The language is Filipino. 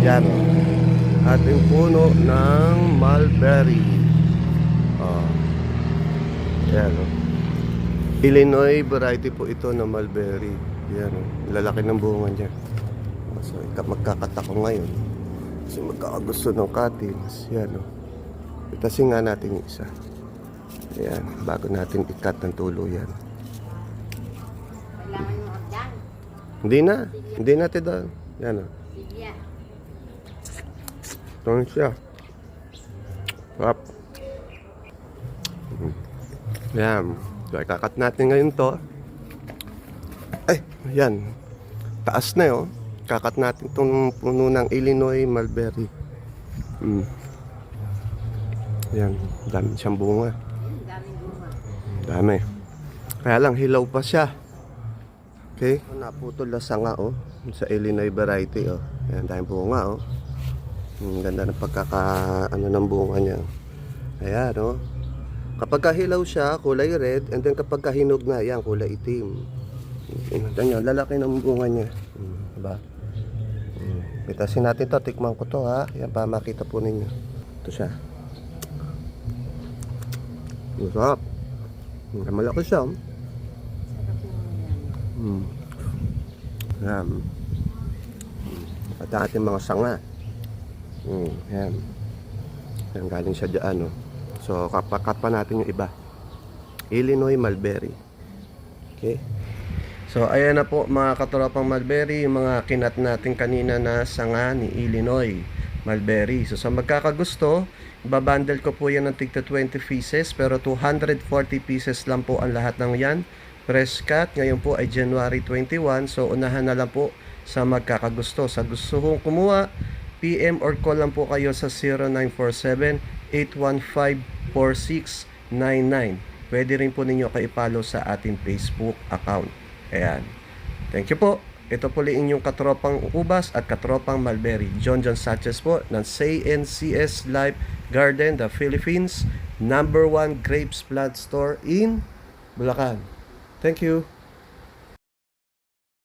Yan o. Ating puno ng mulberry. Oh. Yan o. Illinois variety po ito ng mulberry. Yan o. Lalaki ng bunga niya. So, magkakat ako ngayon. Kasi magkakagusto ng cuttings. Yan o. Itasin nga natin yung isa. Ayan. Bago natin ikat ng tuluyan. Kailangan mo agdan. Hindi na. Hindi natin doon. Yan o. Sige. Ito siya. Wap. Yan. So, ikakat natin ngayon to. Ay, yan. Taas na yun. Kakat natin itong puno ng Illinois mulberry. Yan. Dami siyang bunga. Daming bunga. Dami. Kaya lang, hilaw pa siya. Okay? Naputol na sanga, oh. Sa Illinois variety, oh. Yan, daming bunga, oh. Ang ganda ng ng bunga niya. Ayan, oh. Kapag hilaw siya, kulay red. And then kapag hinog na, yan, kulay itim. Tingnan nyo, lalaki ng bunga niya. Diba? Pitasin natin to. Tikman ko to, ha. Yan, para makita po ninyo. Ito siya. Masarap. Malaki siya. Yan. At ang ating mga sanga. Yan. Yan, galing siya dyan, oh. So, kapakat pa natin yung iba. Illinois mulberry. Okay. So, ayan na po mga katropang mulberry, yung mga kinat natin kanina na sanga ni Illinois mulberry. So, sa magkakagusto, babundle ko po yan ng tigta 20 pieces, pero 240 pieces lang po ang lahat ng yan. Press cut, ngayon po ay January 21, so unahan na lang po sa magkakagusto. Sa gusto kong kumuha, PM or call lang po kayo sa 0947-815-4699. Pwede rin po ninyo kayo-follow sa ating Facebook account. Ayan. Thank you po. Ito po li inyong katropang ubas at katropang mulberry. John Sanchez po ng CNCS Life Garden, the Philippines, #1 grapes plant store in Bulacan. Thank you.